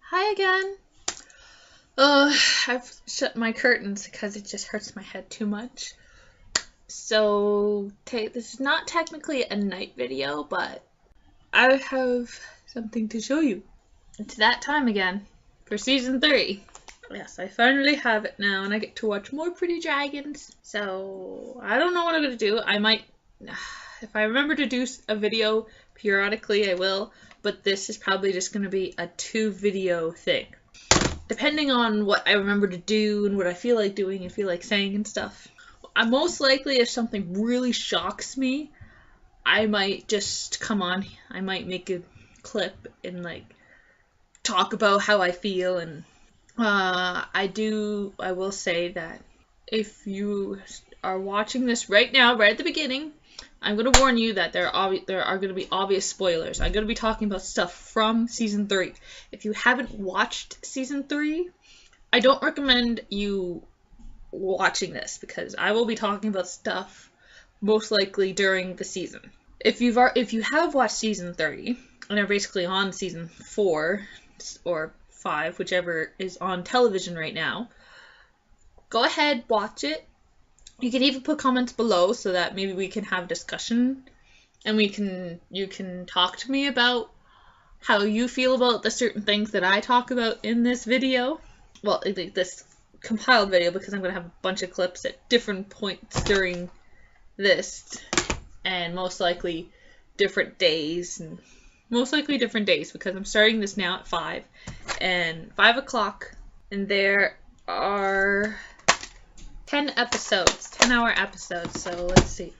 Hi again. I've shut my curtains because it just hurts my head too much. So, this is not technically a night video, but I have something to show you. It's that time again for season 3. Yes, I finally have it now, and I get to watch more pretty dragons. So, I don't know what I'm going to do. I might, if I remember to do a video periodically, I will. But this is probably just going to be a 2-video thing. Depending on what I remember to do and what I feel like doing and feel like saying and stuff. I most likely, if something really shocks me, I might just come on. I might make a clip and like talk about how I feel. And I will say that if you are watching this right now, right at the beginning, I'm going to warn you that there are going to be obvious spoilers. I'm going to be talking about stuff from Season 3. If you haven't watched Season 3, I don't recommend you watching this because I will be talking about stuff most likely during the season. If you have watched Season 3 and are basically on Season 4 or 5, whichever is on television right now, go ahead, watch it. You can even put comments below so that maybe we can have discussion and you can talk to me about how you feel about the certain things that I talk about in this video. Well, this compiled video, because I'm going to have a bunch of clips at different points during this, and most likely different days, because I'm starting this now at 5 o'clock, and there are 10 episodes, 10-hour episodes, so let's see.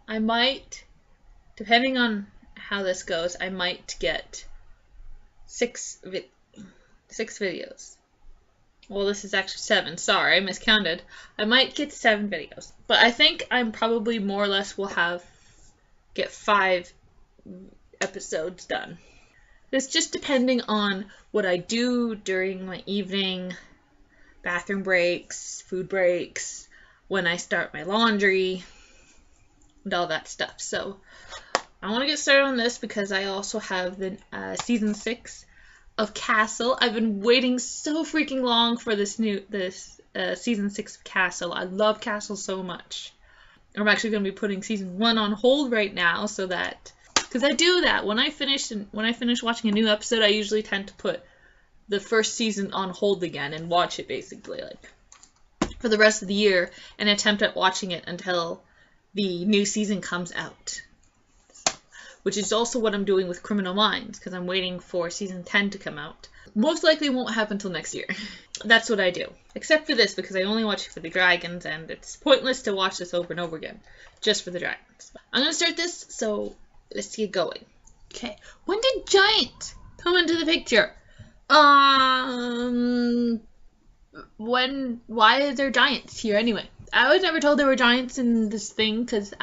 I might, depending on how this goes, I might get 6 videos. Well, this is actually 7. Sorry, I miscounted. I might get 7 videos. But I think I'm probably more or less will get 5 episodes done. It's just depending on what I do during my evening, bathroom breaks, food breaks, when I start my laundry, and all that stuff. So I want to get started on this because I also have the season 6 of Castle. I've been waiting so freaking long for this season 6 of Castle. I love Castle so much. I'm actually going to be putting season 1 on hold right now so that, because I do that when I finish watching a new episode, I usually tend to put the first season on hold again and watch it basically like for the rest of the year and attempt at watching it until the new season comes out. Which is also what I'm doing with Criminal Minds, because I'm waiting for season 10 to come out. Most likely won't happen until next year. That's what I do. Except for this, because I only watch it for the dragons, and it's pointless to watch this over and over again, just for the dragons. I'm going to start this, so let's get going. Okay, when did Giant come into the picture? Why are there giants here anyway? I was never told there were giants in this thing, because,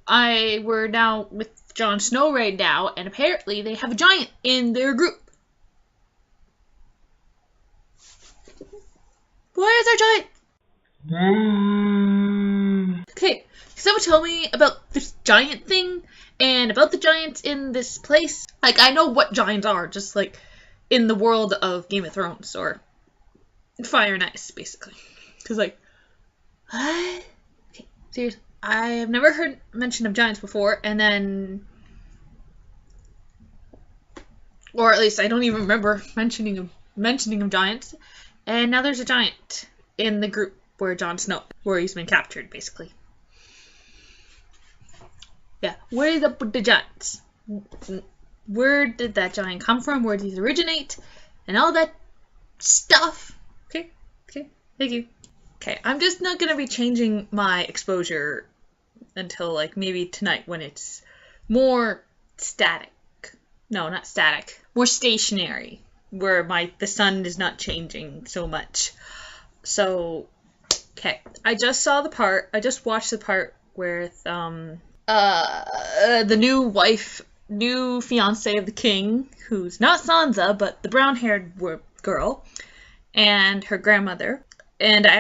we're now with Jon Snow right now, and apparently they have a giant in their group. Why is there a giant? Okay, someone tell me about this giant thing, and about the giants in this place. Like, I know what giants are, just like in the world of Game of Thrones, or Fire and Ice, basically. Because, like, what? Okay, seriously. I have never heard mention of giants before, and then, or at least I don't even remember mentioning of giants, and now there's a giant in the group where Jon Snow, where he's been captured, basically. Yeah, what is up with the giants? Where did that giant come from? Where did these originate? And all that stuff. Okay, thank you. Okay, I'm just not going to be changing my exposure until like maybe tonight when it's more static. No, not static. More stationary, where the sun is not changing so much. So, okay, I just watched the part where the new fiance of the king, who's not Sansa, but the brown-haired girl, and her grandmother. And I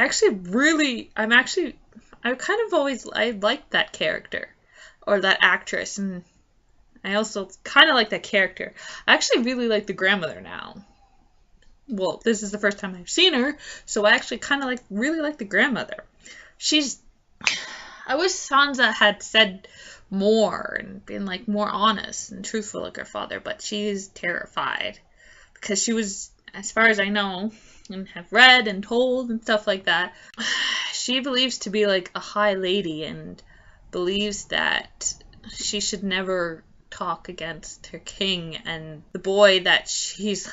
liked that character. or that actress, and I also kind of like that character. I actually really like the grandmother now. Well, this is the first time I've seen her, so I actually kind of really like the grandmother. I wish Sansa had said more and been more honest and truthful like her father, but she's terrified because she was, as far as I know and have read and told and stuff like that, she believes to be a high lady and believes that she should never talk against her king and the boy that she's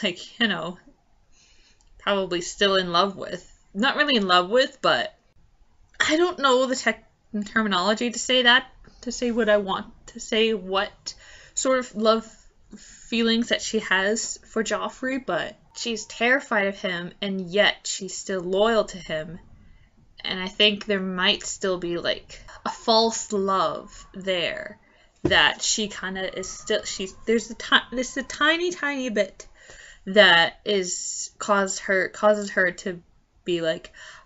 probably still in love with. Not really in love with, but I don't know the terminology to say that, to say what I want, to say what sort of love feelings that she has for Joffrey, but she's terrified of him, and yet she's still loyal to him. And I think there might still be a false love there that she kind of is still, there's a tiny bit that causes her to be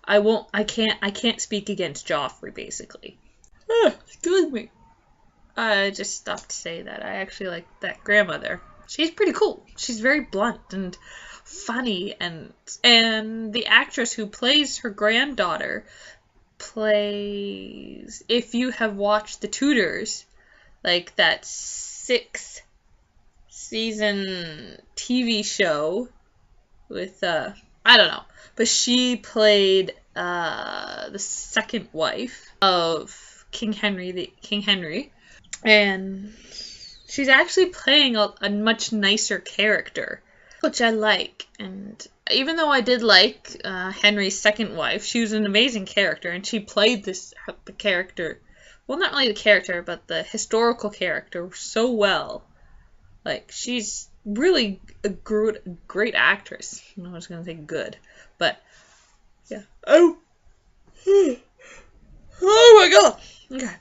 I can't speak against Joffrey, basically. Excuse me. I just stopped to say that I actually like that grandmother. She's pretty cool. She's very blunt and funny, and the actress who plays her granddaughter plays, if you have watched The Tudors, that 6-season TV show with I don't know, but she played the second wife of King Henry, and she's actually playing a much nicer character, which I like. And even though I did like Henry's second wife, she was an amazing character, and she played the character, well, not really the character, but the historical character so well. She's really a great actress. I was gonna say good, but yeah. Oh my god. Okay.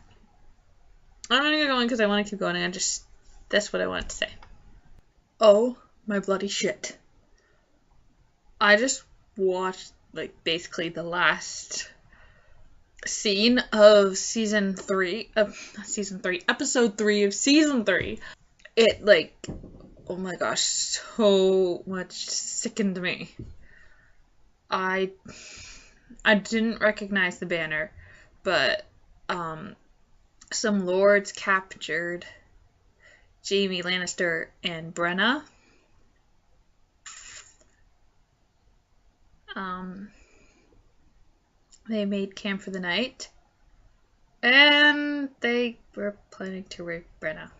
I'm gonna get going because I want to keep going, and that's what I wanted to say. Oh my bloody shit. I just watched basically the last scene of episode 3 of season 3. It oh my gosh, so much sickened me. I didn't recognize the banner, but some lords captured Jaime Lannister and Brenna. They made camp for the night, and they were planning to rape Brenna.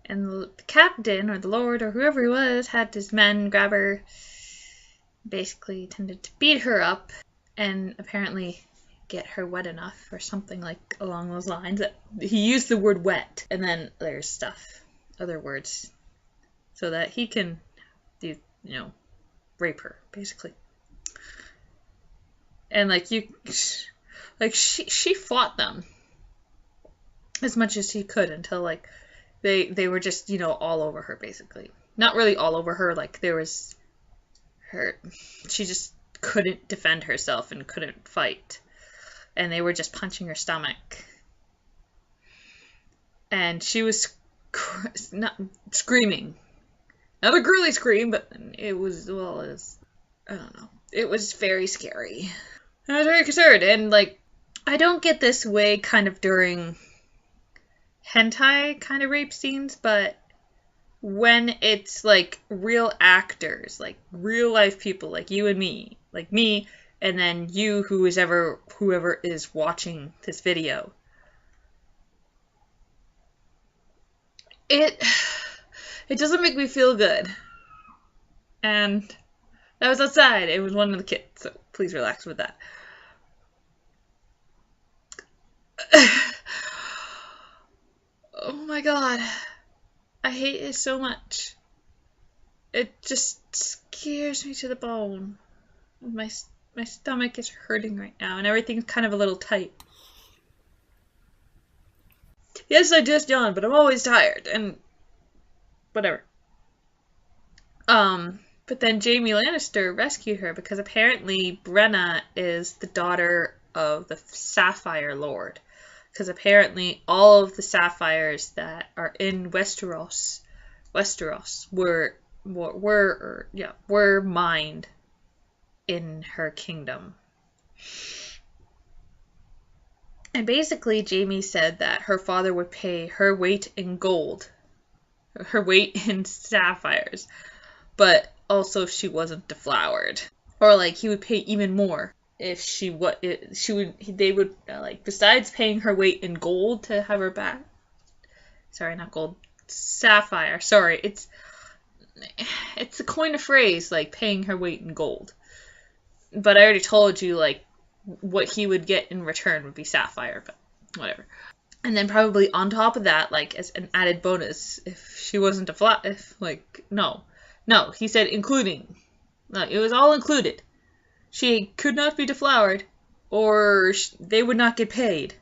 And the captain, or the lord, or whoever he was, had his men grab her, basically intended to beat her up, and apparently get her wet enough, or something along those lines. He used the word wet, and then there's other words, so that he can rape her, basically. And she fought them as much as she could until they were just all over her, basically. Not really all over her, there was her, she just couldn't defend herself and couldn't fight, and they were just punching her stomach, and she was not screaming, not a girly scream, but it was, I don't know, it was very scary. I was very concerned, and I don't get this way kind of during hentai kind of rape scenes, but when it's real actors, real life people, you and me, and then you, whoever is watching this video, it doesn't make me feel good. And that was outside. It was one of the kids, so please relax with that. Oh my god. I hate it so much. It just scares me to the bone. My stomach is hurting right now, and everything's kind of a little tight. Yes, I just yawned, but I'm always tired, and whatever. But then Jaime Lannister rescued her because apparently Brenna is the daughter of the Sapphire Lord. because apparently all of the sapphires that are in Westeros were mined in her kingdom. And basically, Jaime said that her father would pay her weight in gold, her weight in sapphires, but also if she wasn't deflowered, or like he would pay even more if they would like, besides paying her weight in gold to have her back. Sorry, not gold, sapphire. Sorry, it's a coin of phrase, like paying her weight in gold. But I already told you, like, what he would get in return would be sapphire, but whatever. And then probably on top of that, like, as an added bonus, if she wasn't no, he said including. No, it was all included. She could not be deflowered, or they would not get paid.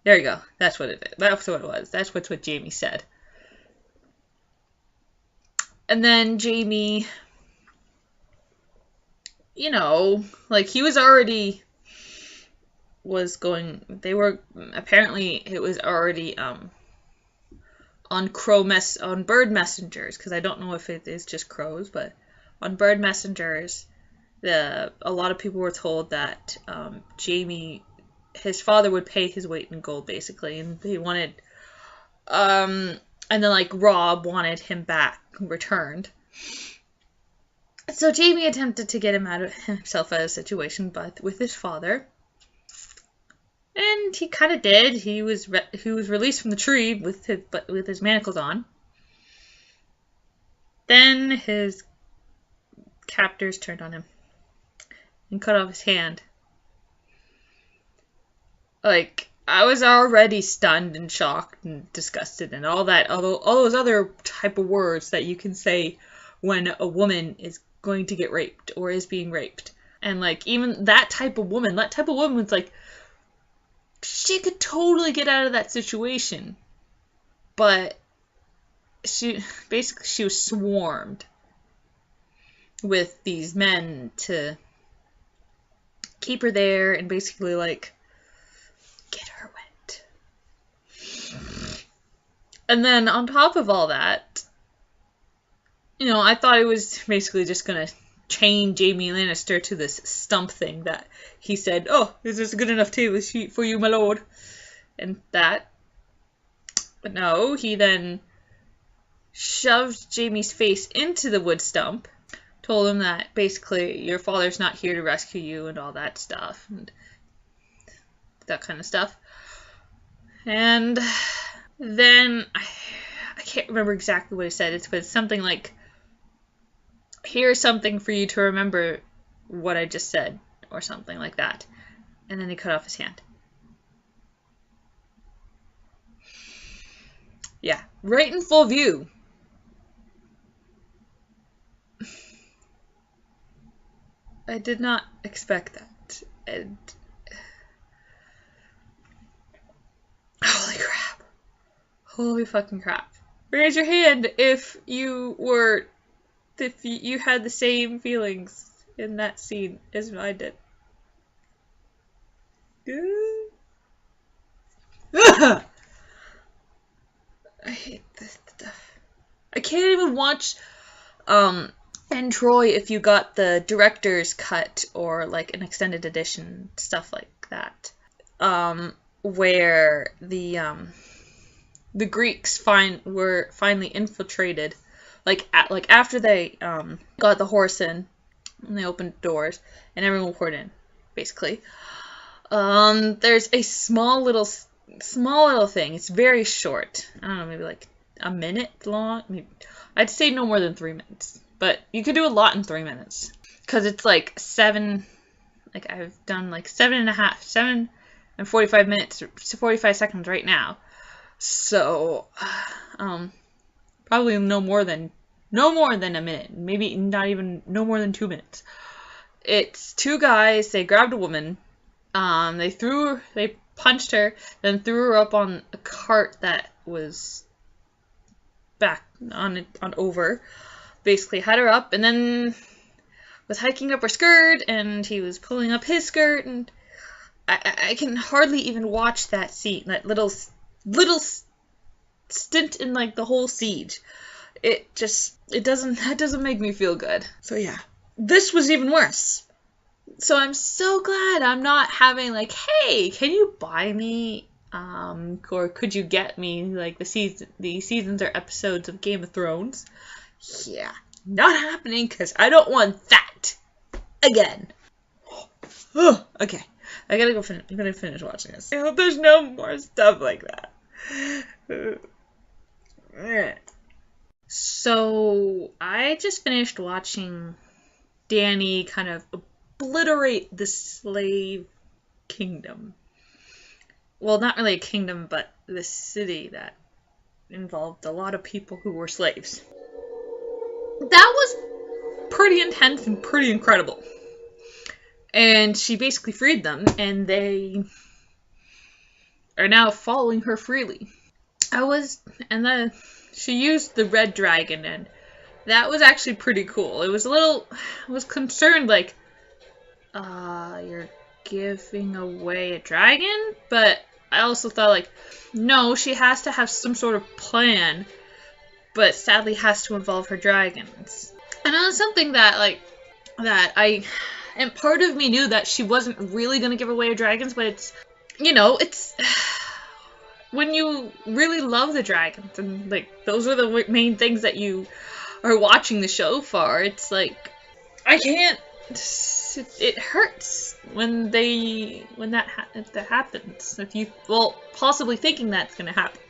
There you go. That's what it was. That's what Jaime said. And then Jaime, you know, like, he was already apparently it was already on bird messengers, because I don't know if it is just crows, but on bird messengers, a lot of people were told that Jaime, his father, would pay his weight in gold, basically, and he wanted, and then like Robb wanted him back returned. So Jaime attempted to get himself out of the situation, but with his father. And he kind of did. He was released from the tree with his manacles on. Then his captors turned on him and cut off his hand. Like, I was already stunned and shocked and disgusted and all that, all those other type of words that you can say when a woman is going to get raped or is being raped. And like, even that type of woman was like, she could totally get out of that situation, but she was swarmed with these men to keep her there and basically like get her wet. And then on top of all that, you know, I thought it was basically just gonna chain Jaime Lannister to this stump thing that he said, "Oh, is this a good enough table for you, my lord?" And that. But no, he then shoved Jaime's face into the wood stump, told him that basically your father's not here to rescue you and all that stuff, and that kind of stuff. And then I can't remember exactly what he said. It's something like, "Here's something for you to remember what I just said," or something like that. And then he cut off his hand. Yeah, right in full view. I did not expect that. And holy crap. Holy fucking crap. Raise your hand if you had the same feelings in that scene as I did. I hate this stuff. I can't even watch and Troy if you got the director's cut or like an extended edition, stuff like that. Where the Greeks were finally infiltrated, like after they got the horse in and they opened doors and everyone poured in, basically. There's a small little thing. It's very short. I don't know, maybe like a minute long. I'd say no more than 3 minutes, but you could do a lot in 3 minutes because it's like I've done like 7 and 45 minutes, 45 seconds right now. So, probably no more than a minute. Maybe not even no more than 2 minutes. It's two guys. They grabbed a woman. They punched her, then threw her up on a cart that was back on over. Basically had her up, and then was hiking up her skirt, and he was pulling up his skirt, and I can hardly even watch that scene, that little stint in like the whole siege. That doesn't make me feel good. So yeah, this was even worse. So I'm so glad I'm not having like, hey, can you buy me, or could you get me like the seasons or episodes of Game of Thrones? Yeah, not happening, because I don't want that again. Okay, I'm gonna finish watching this. I hope there's no more stuff like that. So I just finished watching Dany kind of obliterate the slave kingdom. Well, not really a kingdom, but the city that involved a lot of people who were slaves. That was pretty intense and pretty incredible. And she basically freed them, and they are now following her freely. She used the red dragon, and that was actually pretty cool. I was concerned, like, you're giving away a dragon? But I also thought, like, no, she has to have some sort of plan, but sadly has to involve her dragons. And that was something and part of me knew that she wasn't really going to give away her dragons, but it's when you really love the dragons, and like those are the main things that you are watching the show for, it's like, I can't, it hurts when that happens. Possibly thinking that's gonna happen,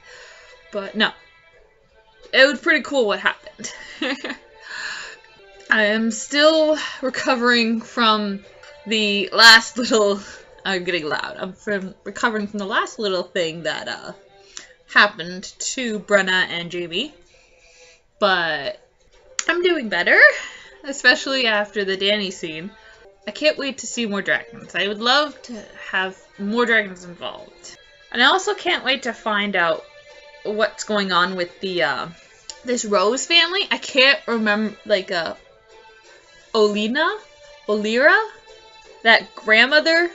but no, it was pretty cool what happened. I am still recovering from the last little. I'm getting loud. I'm recovering from the last little thing that happened to Brenna and Jamie, but I'm doing better, especially after the Dany scene. I can't wait to see more dragons. I would love to have more dragons involved, and I also can't wait to find out what's going on with the this Rose family. I can't remember, like Olira, that grandmother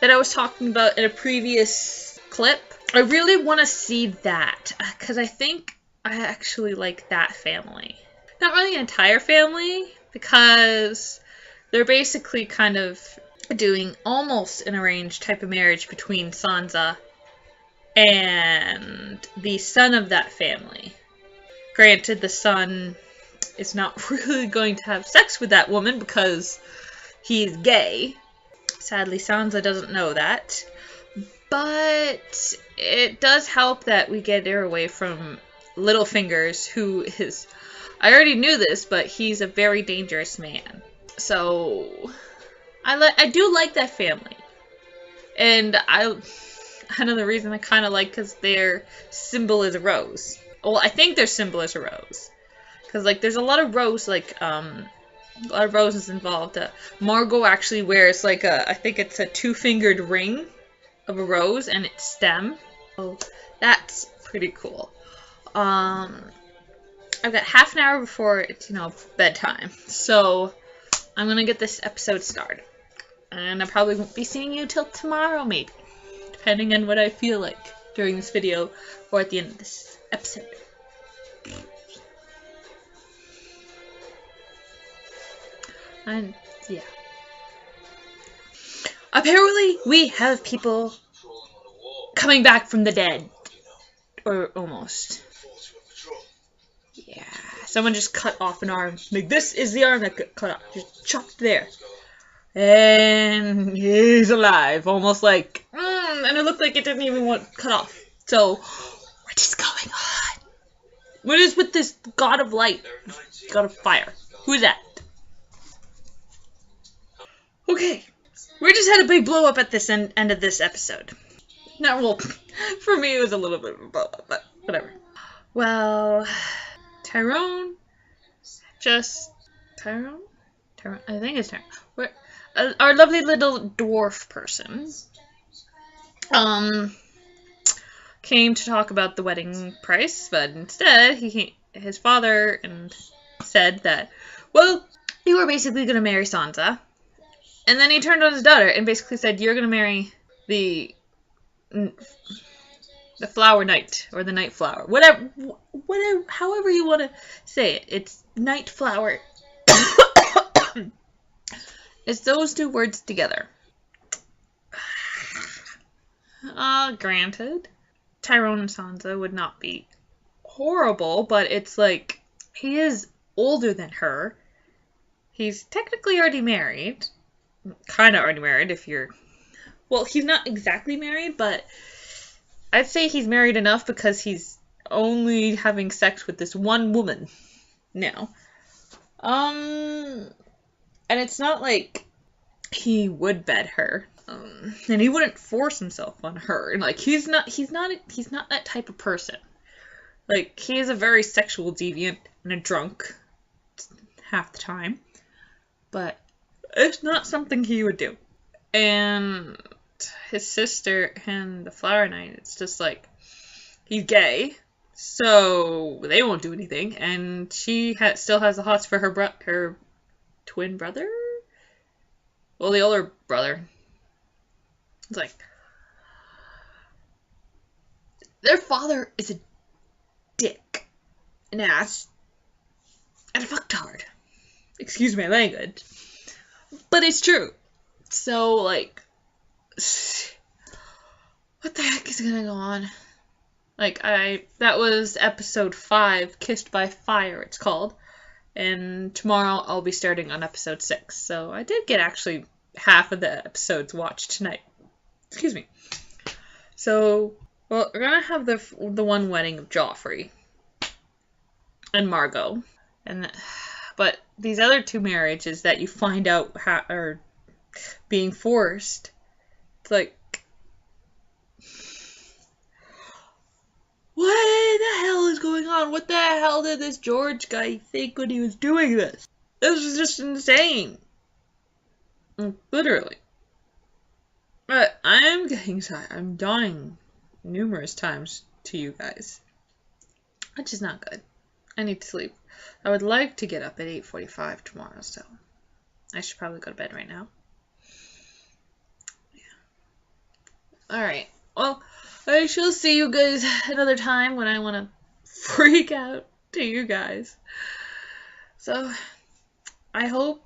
that I was talking about in a previous clip. I really want to see that, because I think I actually like that family. Not really an entire family, because they're basically kind of doing almost an arranged type of marriage between Sansa and the son of that family. Granted, the son is not really going to have sex with that woman because he's gay. Sadly, Sansa doesn't know that. But it does help that we get her away from Littlefingers, who is... I already knew this, but he's a very dangerous man. So, I do like that family. And another reason I kind of like, because their symbol is a rose. Well, I think their symbol is a rose. Because, like, there's a lot of roses involved. Margot actually wears, like, I think it's a 2-fingered ring of a rose, and its stem. So, that's pretty cool. I've got half an hour before it's, bedtime. So, I'm gonna get this episode started. And I probably won't be seeing you till tomorrow, maybe. Depending on what I feel like during this video, or at the end of this episode. And, yeah. Apparently, we have people coming back from the dead. Or almost. Yeah. Someone just cut off an arm. Like, this is the arm that got cut off. Just chopped there. And he's alive. Almost like, and it looked like it didn't even want cut off. So, what is going on? What is with this god of light? God of fire? Who is that? Okay. We just had a big blow up at this end of this episode. Not well, for me it was a little bit of a blow up, but whatever. Well, Tyrone, I think it's Tyrone. Our lovely little dwarf person, came to talk about the wedding price, but instead his father said that, well, you were basically going to marry Sansa, and then he turned on his daughter and basically said, you're going to marry the flower night, or the night flower, whatever, however you want to say it. It's night flower. It's those two words together. Granted, Tyrone and Sansa would not be horrible, but it's like, he is older than her. He's technically already married. Kind of already married if you're... Well, he's not exactly married, but I'd say he's married enough because he's only having sex with this one woman now. And it's not like he would bed her. And he wouldn't force himself on her. Like, he's not that type of person. Like, he is a very sexual deviant and a drunk half the time. But it's not something he would do. And his sister and the Flower Knight, it's just like, he's gay, so they won't do anything. And she still has the hots for her twin brother? Well, the older brother. It's like, their father is a dick, an ass, and a fucktard. Excuse my language. But it's true. So, like, what the heck is gonna go on? Like, that was episode 5, Kissed by Fire, it's called. And tomorrow I'll be starting on episode 6. So I did get actually half of the episodes watched tonight. Excuse me. So, well, we're gonna have the one wedding of Joffrey and Margot, but these other two marriages that you find out are being forced, it's like, what the hell is going on? What the hell did this George guy think when he was doing this? This is just insane. Literally. But I'm getting tired. I'm dying numerous times to you guys. Which is not good. I need to sleep. I would like to get up at 8:45 tomorrow, so I should probably go to bed right now. Yeah. Alright. Well, I shall see you guys another time when I want to freak out to you guys. So, I hope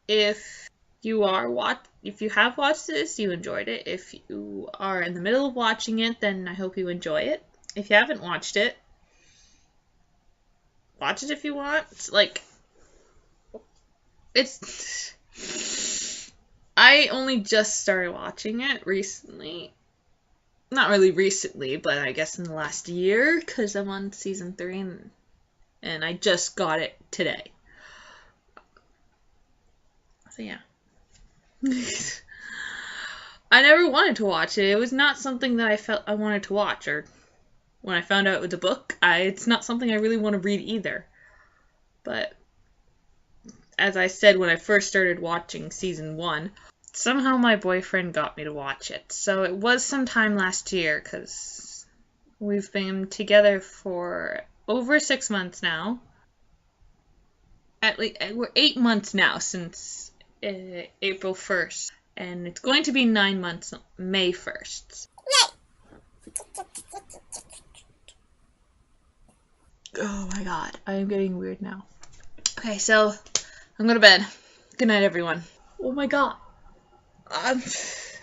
if you have watched this, you enjoyed it. If you are in the middle of watching it, then I hope you enjoy it. If you haven't watched it, watch it if you want. I only just started watching it recently. Not really recently, but I guess in the last year, because I'm on season 3, and I just got it today. So yeah. I never wanted to watch it. It was not something that I felt I wanted to watch, or when I found out it was a book, it's not something I really want to read either. But as I said when I first started watching season 1, somehow my boyfriend got me to watch it. So it was sometime last year, because we've been together for over 6 months now. At least we're 8 months now since April 1st, and it's going to be 9 months May 1st. Oh my god, I am getting weird now. Okay, so I'm going to bed. Good night, everyone. Oh my god.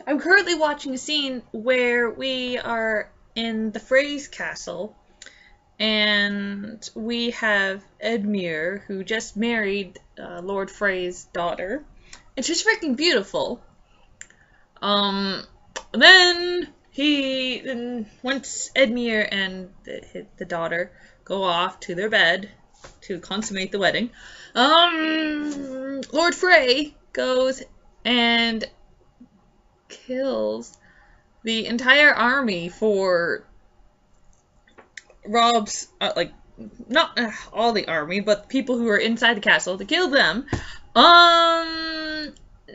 I'm currently watching a scene where we are in the Frey's castle, and we have Edmure, who just married Lord Frey's daughter. And she's freaking beautiful. Then once Edmure and the daughter go off to their bed to consummate the wedding, Lord Frey goes and kills the entire army for Robb's, not all the army, but people who are inside the castle, to kill them.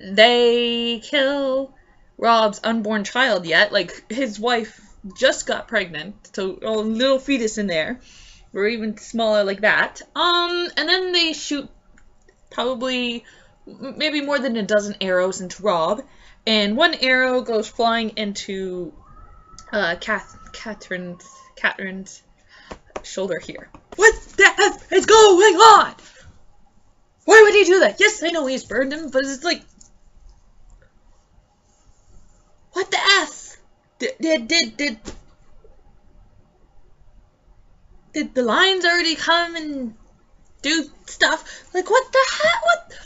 They kill Robb's unborn child yet. Like, his wife just got pregnant, so a little fetus in there, or even smaller like that. And then they shoot probably maybe more than a dozen arrows into Robb, and one arrow goes flying into Catherine's shoulder here. What the F is going on? Why would he do that? Yes, I know he's burned him, but it's like, what the F? Did the lions already come and do stuff? Like, what the heck? What the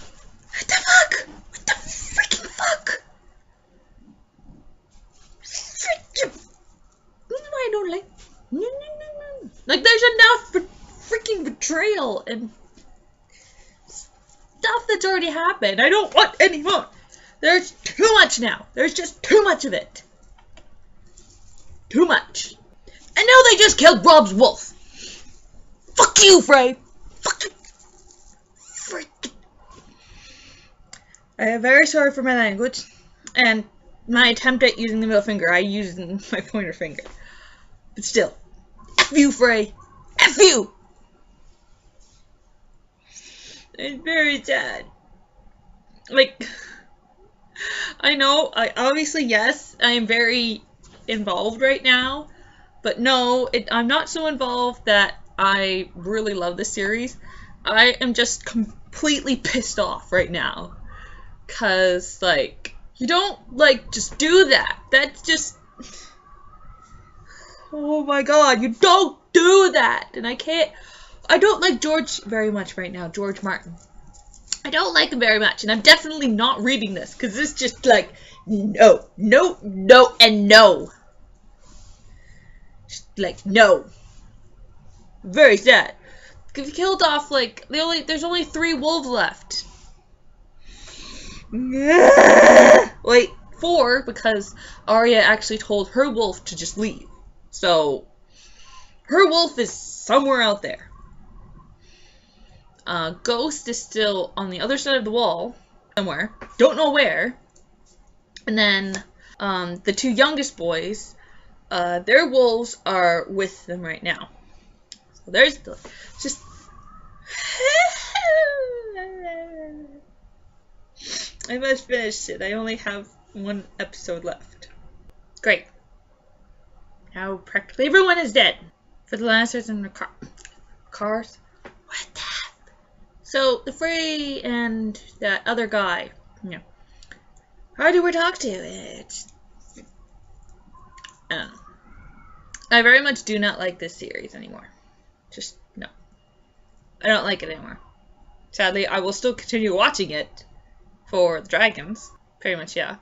fuck? What the freaking fuck? I don't like. Like, there's enough freaking betrayal and stuff that's already happened. I don't want any more. There's too much now. There's just too much of it. Too much. And now they just killed Rob's wolf. Fuck you, Frey. Fuck you. Freaking. I am very sorry for my language and my attempt at using the middle finger. I used my pointer finger. But still. F you, Frey. F you. It's very sad. Like, I know, obviously, yes, I am very involved right now, but no, I'm not so involved that I really love the series. I am just completely pissed off right now, cause, like, you don't, like, just do that. That's just, oh my god, you don't do that, and I don't like George very much right now, George Martin. I don't like him very much, and I'm definitely not reading this, because it's just like, no, no, no, and no. Just like, no. Very sad. Because he killed off, like, there's only 3 wolves left. Wait, 4, because Arya actually told her wolf to just leave. So, her wolf is somewhere out there. Ghost is still on the other side of the wall, somewhere. Don't know where. And then, the 2 youngest boys, their wolves are with them right now. So there's just... I must finish it. I only have 1 episode left. Great. Now practically everyone is dead. For the Lancers and the cars. What the heck? So, the Frey and that other guy, you know, how do we talk to? It's... I very much do not like this series anymore. Just, no. I don't like it anymore. Sadly, I will still continue watching it for the dragons. Pretty much, yeah.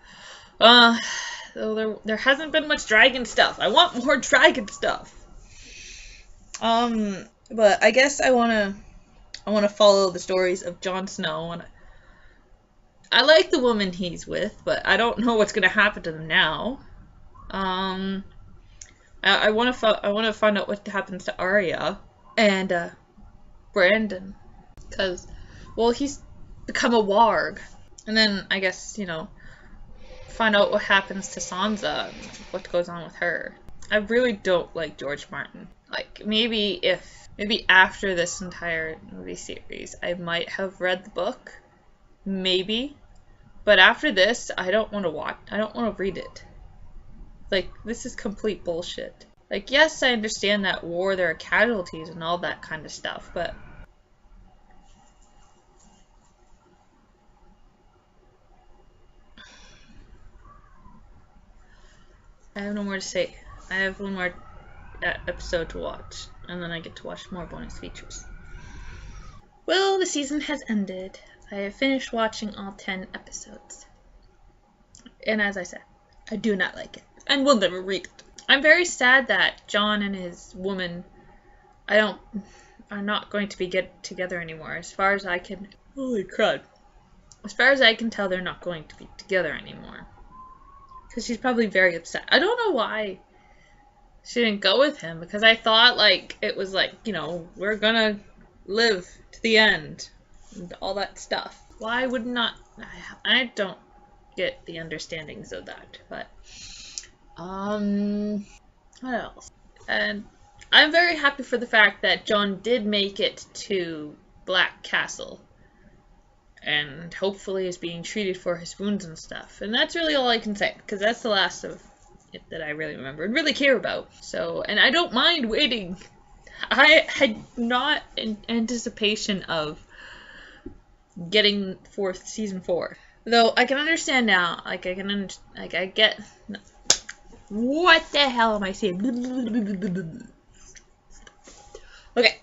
Though there hasn't been much dragon stuff. I want more dragon stuff. But I guess I want to follow the stories of Jon Snow, and I like the woman he's with, but I don't know what's gonna happen to them now. I want to find out what happens to Arya and Brandon, because, well, he's become a warg, and then I guess, you know, find out what happens to Sansa and what goes on with her. I really don't like George Martin. Like, maybe after this entire movie series, I might have read the book. Maybe. But after this, I don't want to read it. Like, this is complete bullshit. Like, yes, I understand that war, there are casualties and all that kind of stuff, but... I have no more to say. I have 1 more episode to watch, and then I get to watch more bonus features. Well, the season has ended. I have finished watching all 10 episodes. And as I said, I do not like it, and will never read it. I'm very sad that Jon and his woman are not going to be together anymore. As far as I can... Holy crud. As far as I can tell, they're not going to be together anymore. Because she's probably very upset. I don't know why she didn't go with him, because I thought, like, it was like, you know, we're gonna live to the end and all that stuff. Why would not... I don't get the understandings of that, but what else? And I'm very happy for the fact that Jon did make it to Black Castle. and hopefully is being treated for his wounds and stuff. And that's really all I can say, because that's the last of it that I really remember and really care about. So, and I don't mind waiting. I had not in anticipation of getting season 4. Though I can understand now, like I get. What the hell am I saying? Okay.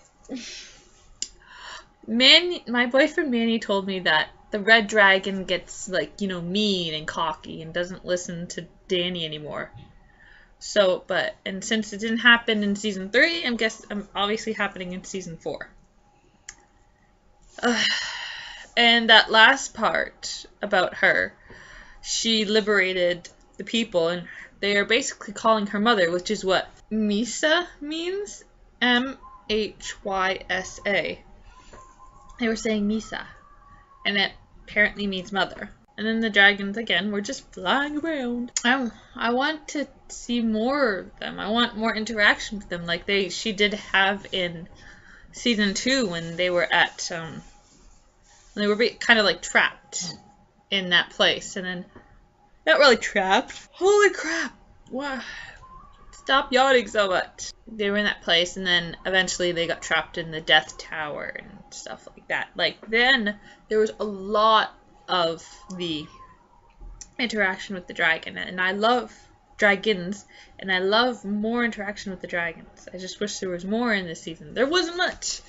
My boyfriend Manny told me that the red dragon gets, like, mean and cocky and doesn't listen to Danny anymore. So, and since it didn't happen in season 3, I'm obviously happening in season 4. And that last part about her, she liberated the people, and they are basically calling her mother, which is what Misa means. Mhysa. They were saying Misa, and it apparently means mother. And then the dragons, again, were just flying around. I want to see more of them. I want more interaction with them, like she did have in season 2 when they were at, they were kind of like trapped in that place. And then, not really trapped. Holy crap! Wow. Stop yawning so much. They were in that place, and then eventually they got trapped in the Death Tower and stuff like that. Like, then there was a lot of the interaction with the dragon, and I love dragons, and I love more interaction with the dragons. I just wish there was more in this season. There wasn't much.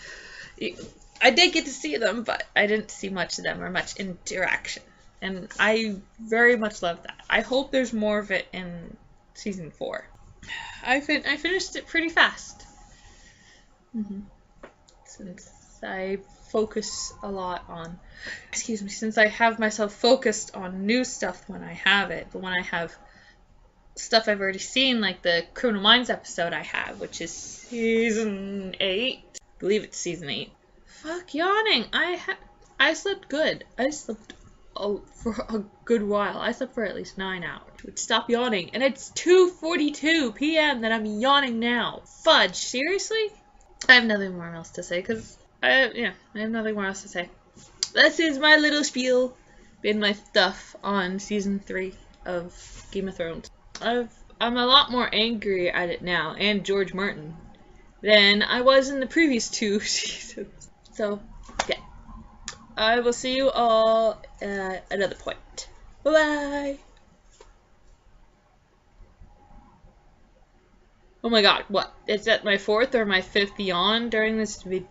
I did get to see them, but I didn't see much of them or much interaction, and I very much love that. I hope there's more of it in season 4. I finished it pretty fast. Since I focus a lot on, since I have myself focused on new stuff when I have it, but when I have stuff I've already seen, like the Criminal Minds episode I have, which is season 8. I believe it's season 8. Fuck yawning. I slept good. I slept for a good while. I slept for at least 9 hours. Stop yawning. And it's 2:42 p.m. that I'm yawning now. Fudge. Seriously? I have nothing more else to say, because I have nothing more else to say. This is my little spiel in my stuff on season 3 of Game of Thrones. I'm a lot more angry at it now, and George Martin, than I was in the previous 2 seasons. So, yeah. I will see you all at another point. Bye-bye! Oh my god, what? Is that my 4th or my 5th yawn during this video?